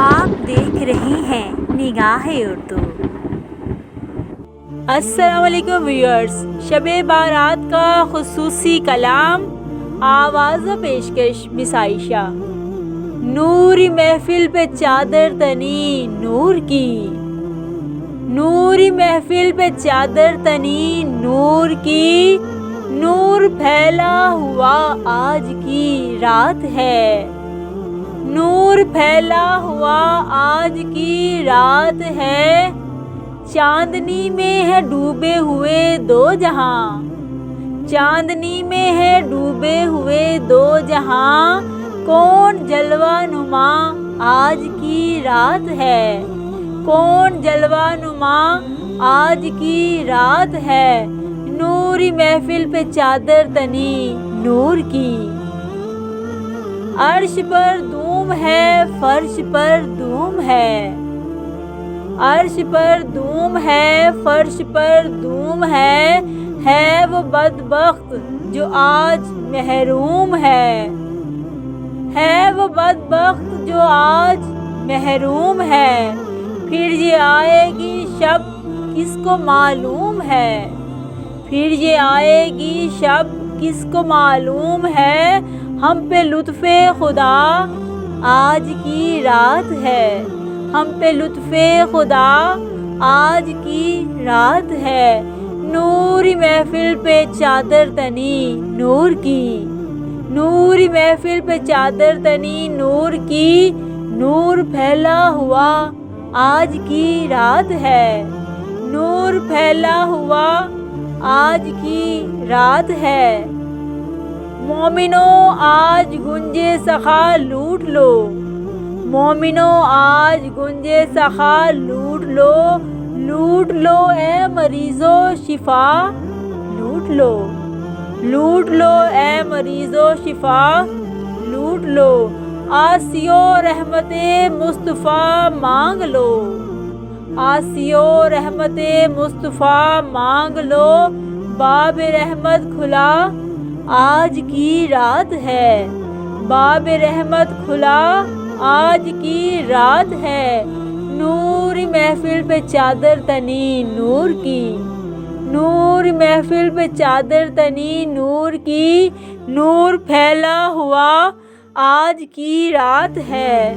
آپ دیکھ رہے ہیں نگاہ اردو۔ السلام علیکم ویورز، شب بارات کا خصوصی کلام، آواز و پیشکش مس عائشہ۔ نوری محفل پہ چادر تنی نور کی، نوری محفل پہ چادر تنی نور کی، نور پھیلا ہوا آج کی رات ہے، نور پھیلا ہوا آج کی رات ہے، چاندنی میں ہے ڈوبے ہوئے دو جہاں، چاندنی میں ہے ڈوبے ہوئے دو جہاں، کون جلوہ نما آج کی رات ہے، کون جلوہ نما آج کی رات ہے، نوری محفل پہ چادر تنی نور کی۔ عرش پر دھوم ہے، فرش پر دھوم ہے، عرش پر دھوم ہے، فرش پر دھوم ہے وہ بدبخت جو آج محروم ہے وہ بدبخت جو آج محروم ہے، پھر یہ آئے گی شب کس کو معلوم ہے، پھر یہ آئے گی شب کس کو معلوم ہے، ہم پہ لطف خدا آج کی رات ہے، ہم پہ لطف خدا آج کی رات ہے، نوری محفل پہ چادر تنی نور کی، نوری محفل پہ چادر تنی نور کی، نور پھیلا ہوا آج کی رات ہے، نور پھیلا ہوا آج کی رات ہے، مومنو آج گنجے سخا لوٹ لو، مومنو آج گنجے سخا لوٹ لو، لوٹ لو اے مریضو شفا لوٹ لو، لوٹ لو اے مریضو شفا لوٹ لو، آسیو رحمت مصطفیٰ مانگ لو، آسیو رحمت مصطفیٰ مانگ لو، باب رحمت کھلا آج کی رات ہے، باب رحمت کھلا آج کی رات ہے، نوری محفل پہ چادر تنی نور کی، نور محفل پہ چادر تنی نور کی، نور پھیلا ہوا آج کی رات ہے،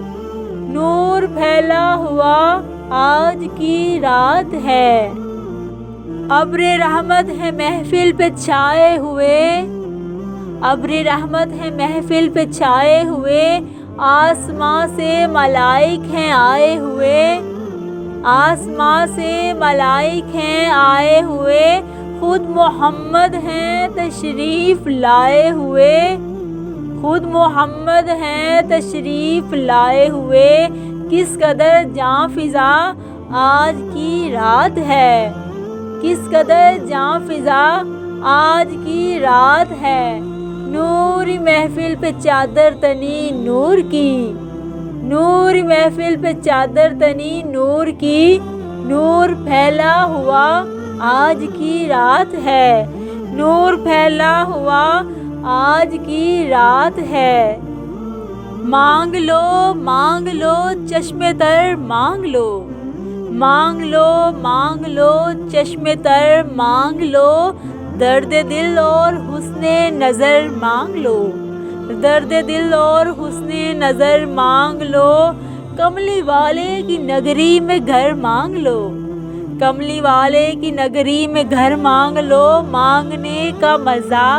نور پھیلا ہوا آج کی رات ہے، ابر رحمت ہے محفل پہ چھائے ہوئے، ابر رحمت ہے محفل پہ چھائے ہوئے، آسماں سے ملائک ہیں آئے ہوئے، آسماں سے ملائک ہیں آئے ہوئے، خود محمد ہیں تشریف لائے ہوئے، خود محمد ہیں تشریف لائے ہوئے، کس قدر جاں فضا آج کی رات ہے، کس قدر جاں فضا آج کی رات ہے، نوری محفل پہ چادر تنی نور کی، نوری محفل پہ چادر تنی نور کی، نور پھیلا ہوا آج کی رات ہے، نور پھیلا ہوا آج کی رات ہے، مانگ لو چشم تر مانگ لو، مانگ لو چشم تر مانگ لو، درد دل اور حسن نظر مانگ لو، درد دل اور حسن نظر مانگ لو، کملی والے کی نگری میں گھر مانگ لو، کملی والے کی نگری میں گھر مانگ لو، مانگنے کا مزہ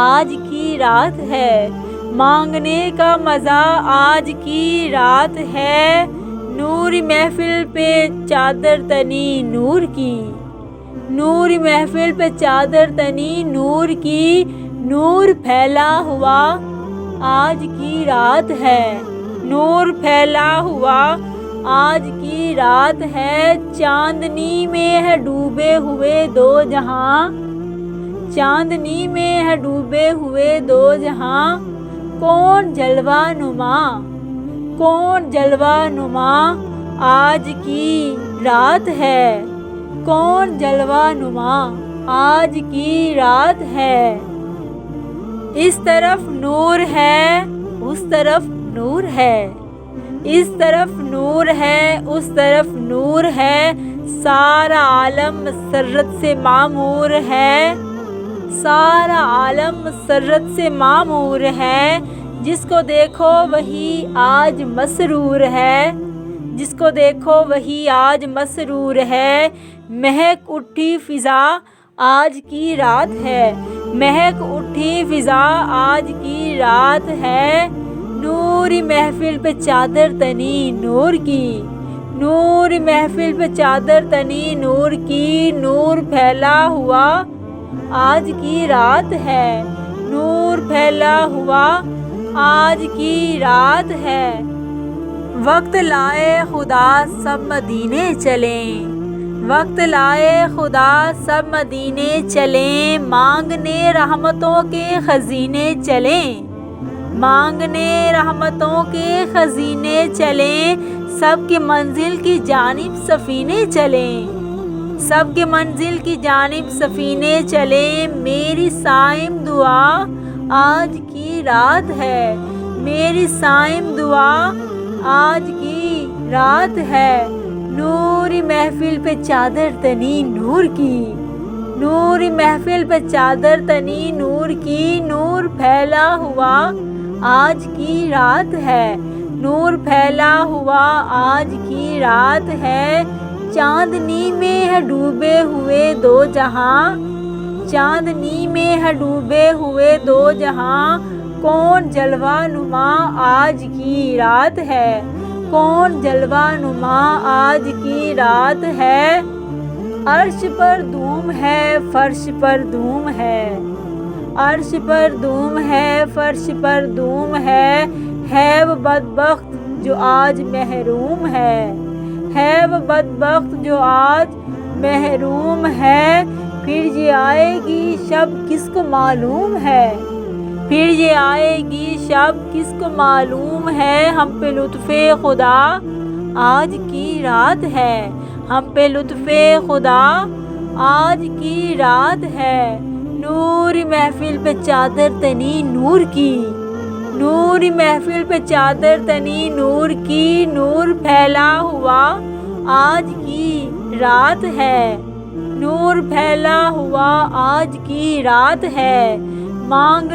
آج کی رات ہے، مانگنے کا مزہ آج کی رات ہے، نوری محفل پہ چادر تنی نور کی، نوری محفل پہ چادر تنی نور کی، نور پھیلا ہوا آج کی رات ہے، نور پھیلا ہوا آج کی رات ہے، چاندنی میں ہے ڈوبے ہوئے دو جہاں، چاندنی میں ہے ڈوبے ہوئے دو جہاں، کون جلوہ نما، کون جلوہ نما آج کی رات ہے، کون جلوہ نما آج کی رات ہے، اس طرف نور ہے اس طرف نور ہے، اس طرف نور ہے اس طرف نور ہے، سارا عالم مسرت سے معمور ہے، سارا عالم مسرت سے معمور ہے، جس کو دیکھو وہی آج مسرور ہے، جس کو دیکھو وہی آج مسرور ہے، مہک اٹھی فضا آج کی رات ہے، مہک اٹھی فضا آج کی رات ہے، نوری محفل پہ چادر تنی نور کی، نوری محفل پہ چادر تنی نور کی، نور پھیلا ہوا آج کی رات ہے، نور پھیلا ہوا آج کی رات ہے، وقت لائے خدا سب مدینے چلیں، وقت لائے خدا سب مدینے چلیں، مانگنے رحمتوں کے خزینے چلیں، مانگنے رحمتوں کے خزینے چلیں، سب کی منزل کی جانب سفینے چلیں، سب کی منزل کی جانب سفینے چلیں، میری صائم دعا آج کی رات ہے، میری صائم دعا آج کی رات ہے، نوری محفل پہ چادر تنی نور کی، نوری محفل پہ چادر تنی نور کی، نور پھیلا ہوا آج کی رات ہے، نور پھیلا ہوا آج کی رات ہے، چاندنی میں ہے ڈوبے ہوئے دو جہاں، چاندنی میں ہے ڈوبے ہوئے دو جہاں، کون جلوہ نما آج کی رات ہے، کون جلوہ نما آج کی رات ہے، عرش پر دھوم ہے فرش پر دھوم ہے، عرش پر دھوم ہے فرش پر دھوم ہے وہ بدبخت جو آج محروم ہے وہ بدبخت جو آج محروم ہے، پھر یہ آئے گی شب کس کو معلوم ہے، پھر یہ آئے گی شب کس کو معلوم ہے، ہم پہ لطف خدا آج کی رات ہے، ہم پہ لطف خدا آج کی رات ہے، نوری محفل پہ چادر تنی نور کی، نوری محفل پہ چادر تنی نور کی، نور پھیلا ہوا آج کی رات ہے، نور پھیلا ہوا آج کی رات ہے، مانگ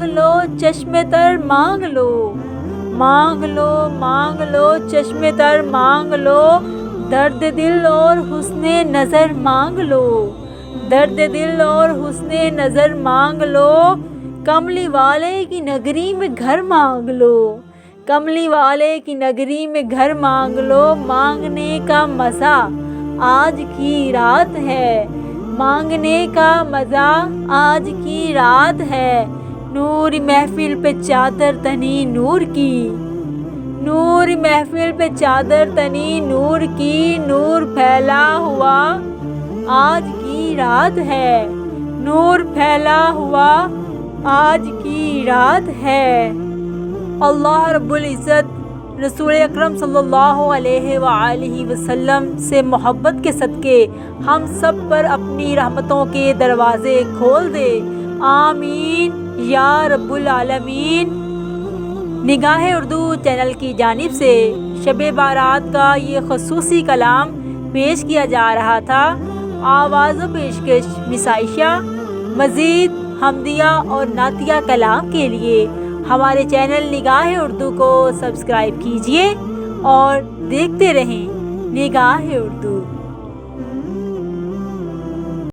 لو چشم تر مانگ لو، مانگ لو چشم تر مانگ لو، درد دل اور حسن نظر مانگ لو، درد دل اور حسن نظر مانگ لو، کملی والے کی نگری میں گھر مانگ لو، کملی والے کی نگری میں گھر مانگ لو، مانگنے کا مزہ آج کی رات ہے، مانگنے کا مزہ آج کی رات ہے، نوری محفل پہ چادر تنی نور کی، نوری محفل پہ چادر تنی نور کی، نور پھیلا ہوا آج کی رات ہے، نور پھیلا ہوا آج کی رات ہے، اللہ رب العزت رسول اکرم صلی اللہ علیہ وآلہ وسلم سے محبت کے صدقے ہم سب پر اپنی رحمتوں کے دروازے کھول دے، آمین یا رب العالمین۔ نگاہ اردو چینل کی جانب سے شب بارات کا یہ خصوصی کلام پیش کیا جا رہا تھا، آواز و پیشکش مس عائشہ۔ مزید حمدیہ اور نعتیہ کلام کے لیے ہمارے چینل نگاہ اردو کو سبسکرائب کیجیے اور دیکھتے رہیں نگاہ اردو۔